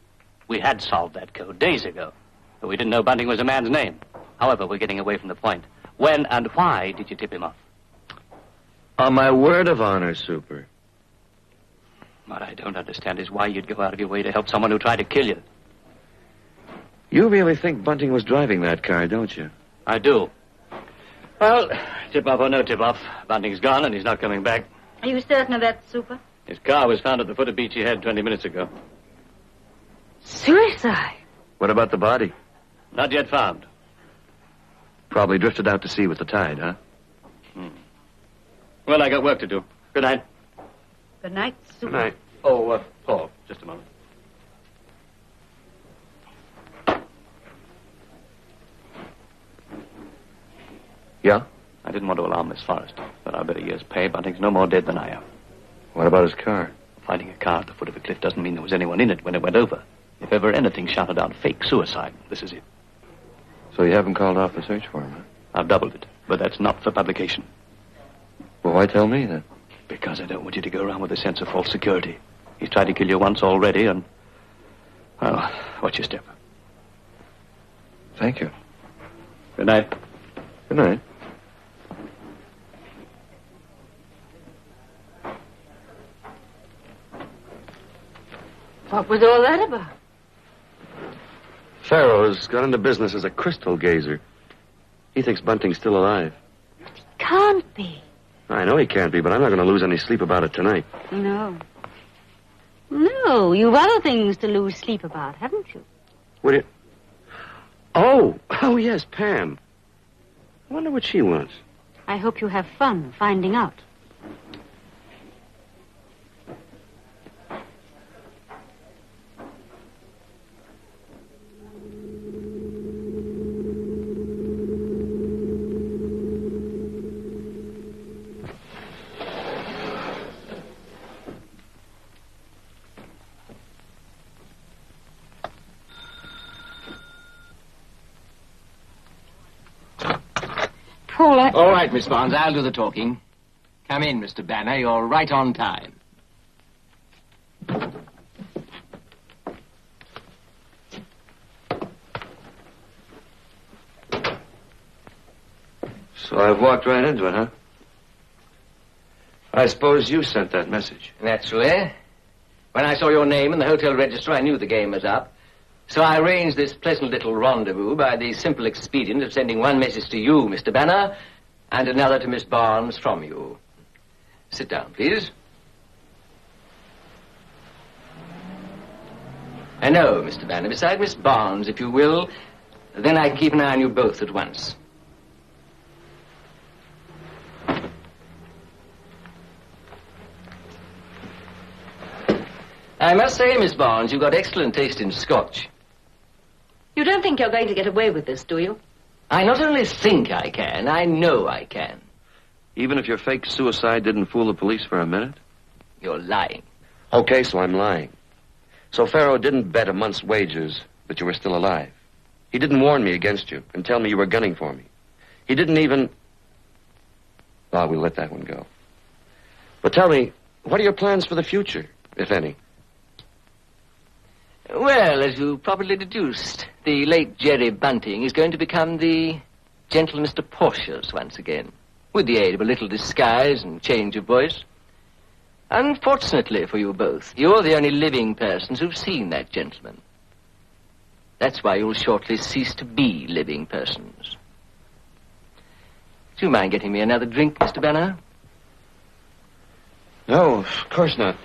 We had solved that code days ago, but we didn't know Bunting was a man's name. However, we're getting away from the point. When and why did you tip him off? On my word of honor, Super. What I don't understand is why you'd go out of your way to help someone who tried to kill you. You really think Bunting was driving that car, don't you? I do. Well, tip-off or no tip-off, Bunting's gone and he's not coming back. Are you certain of that, Super? His car was found at the foot of Beachy Head 20 minutes ago. Suicide? What about the body? Not yet found. Probably drifted out to sea with the tide, huh? Well, I got work to do. Good night. Good night, Super. Good night. Oh, Paul, just a moment. Yeah? I didn't want to alarm Miss Forrest, but I'll bet a year's pay Bunting's no more dead than I am. What about his car? Finding a car at the foot of a cliff doesn't mean there was anyone in it when it went over. If ever anything shouted out fake suicide, this is it. So you haven't called off the search for him, huh? I've doubled it, but that's not for publication. Well, why tell me then? Because I don't want you to go around with a sense of false security. He's tried to kill you once already, and... Well, watch your step. Thank you. Good night. Good night. What was all that about? Farrow's got into business as a crystal gazer. He thinks Bunting's still alive. Can't be. I know he can't be, but I'm not going to lose any sleep about it tonight. No. No, you've other things to lose sleep about, haven't you? Would it? Oh, yes, Pam. I wonder what she wants. I hope you have fun finding out. Paul, All right, Miss Barnes, I'll do the talking. Come in, Mr. Banner. You're right on time. So I've walked right into it, huh? I suppose you sent that message. Naturally. When I saw your name in the hotel register, I knew the game was up. So I arranged this pleasant little rendezvous by the simple expedient of sending one message to you, Mr. Banner, and another to Miss Barnes from you. Sit down, please. And no, Mr. Banner, beside Miss Barnes, if you will, then I can keep an eye on you both at once. I must say, Miss Barnes, you've got excellent taste in Scotch. You don't think you're going to get away with this, do you? I not only think I can, I know I can. Even if your fake suicide didn't fool the police for a minute? You're lying. Okay, so I'm lying. So Farrow didn't bet a month's wages that you were still alive. He didn't warn me against you and tell me you were gunning for me. He didn't even... Well, we'll let that one go. But tell me, what are your plans for the future, if any? Well, as you probably deduced, the late Jerry Bunting is going to become the gentle Mr. Portius once again, with the aid of a little disguise and change of voice. Unfortunately for you both, you're the only living persons who've seen that gentleman. That's why you'll shortly cease to be living persons. Do you mind getting me another drink, Mr. Banner? No, of course not.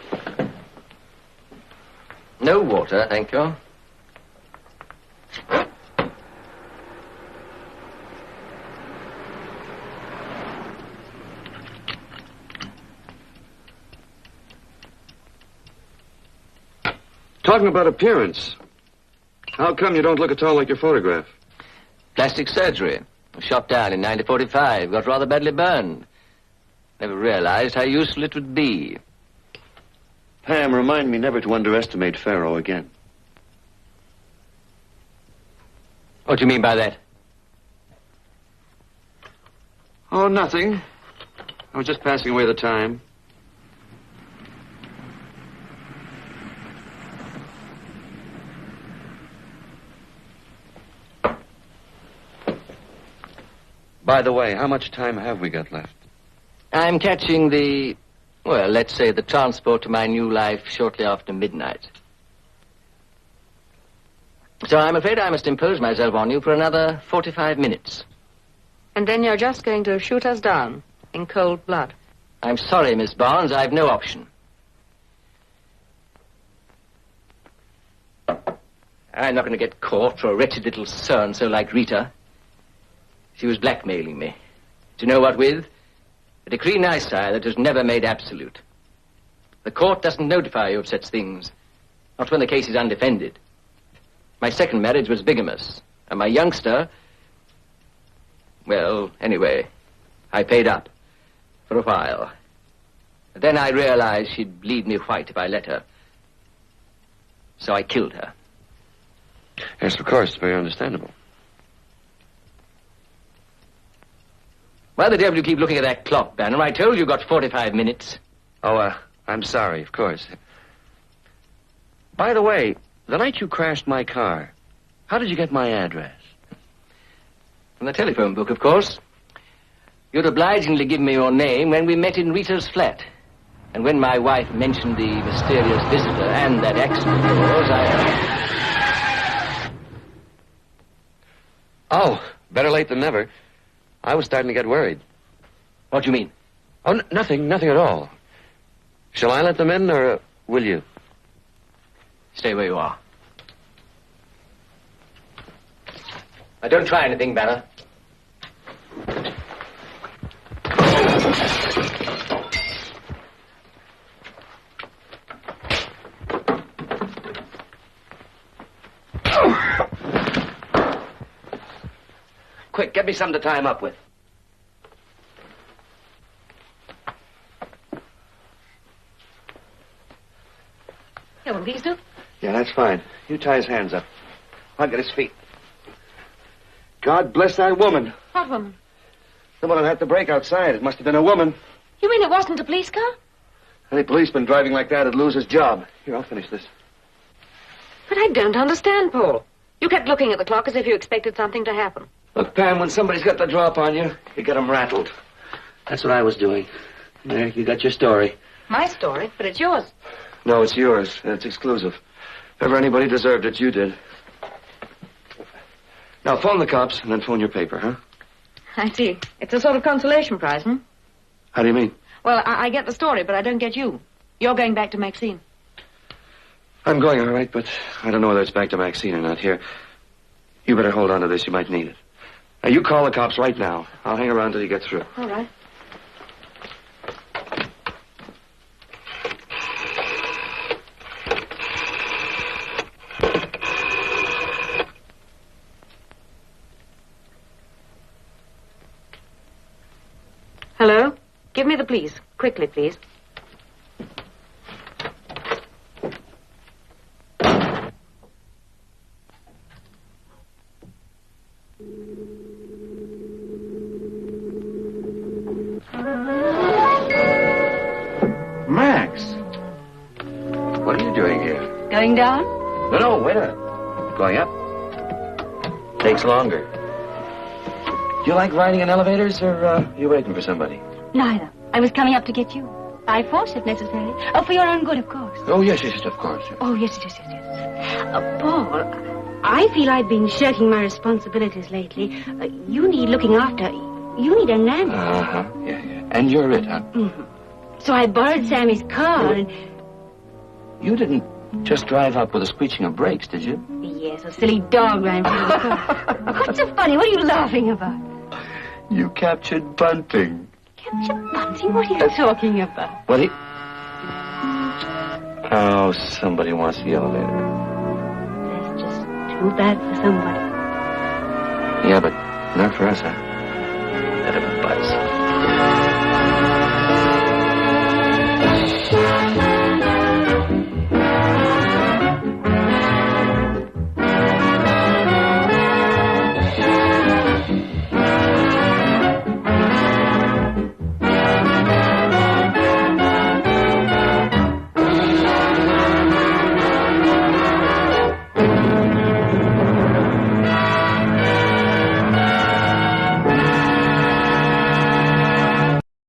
No water, thank you. Talking about appearance, how come you don't look at all like your photograph? Plastic surgery. Shot down in 1945. Got rather badly burned. Never realized how useful it would be. Pam, remind me never to underestimate Farrow again. What do you mean by that? Oh, nothing. I was just passing away the time. By the way, how much time have we got left? I'm catching the... Well, let's say the transport to my new life shortly after midnight. So I'm afraid I must impose myself on you for another 45 minutes. And then you're just going to shoot us down in cold blood. I'm sorry, Miss Barnes, I've no option. I'm not going to get caught for a wretched little so-and-so like Rita. She was blackmailing me. Do you know what with? A decree nisi that was never made absolute. The court doesn't notify you of such things, not when the case is undefended. My second marriage was bigamous, and my youngster... Well, anyway, I paid up for a while. But then I realized she'd bleed me white if I let her. So I killed her. Yes, of course. Very understandable. Why the devil do you keep looking at that clock, Banner? I told you got 45 minutes. Oh, I'm sorry, of course. By the way, the night you crashed my car, how did you get my address? From the telephone book, of course. You'd obligingly give me your name when we met in Rita's flat. And when my wife mentioned the mysterious visitor and that accident of yours, Oh, better late than never. I was starting to get worried. What do you mean? Oh, nothing at all. Shall I let them in, or will you? Stay where you are. Now, don't try anything, Banner. Quick, get me something to tie him up with. Here, will these do? Yeah, that's fine. You tie his hands up. I'll get his feet. God bless that woman. What woman? The one that had the break outside. It must have been a woman. You mean it wasn't a police car? Any policeman driving like that would lose his job. Here, I'll finish this. But I don't understand, Paul. You kept looking at the clock as if you expected something to happen. Look, Pam, when somebody's got the drop on you, you get them rattled. That's what I was doing. There, you got your story. My story, but it's yours. No, it's yours. It's exclusive. If ever anybody deserved it, you did. Now, phone the cops and then phone your paper, huh? I see. It's a sort of consolation prize, hmm? How do you mean? Well, I get the story, but I don't get you. You're going back to Maxine. I'm going, all right, but I don't know whether it's back to Maxine or not. Here, you better hold on to this. You might need it. Now, you call the cops right now. I'll hang around till you get through. All right. Hello? Give me the please. Quickly, please. Max! What are you doing here? Going down? No, wait a minute. Going up. Takes longer. Do you like riding in elevators, or are you waiting for somebody? Neither. I was coming up to get you. By force, if necessary. Oh, for your own good, of course. Oh, yes, of course. Oh, yes. Paul, I feel I've been shirking my responsibilities lately. You need looking after. You need a nanny. Uh-huh, yeah. And you're it, huh? Mm-hmm. So I borrowed Sammy's car and... You didn't just drive up with a screeching of brakes, did you? Yes, a silly dog ran through the car. What's so funny? What are you laughing about? You captured Bunting. Captured Bunting? What are you talking about? What Oh, somebody wants the elevator. That's just too bad for somebody. Yeah, but not for us, huh? Bit of a buzz.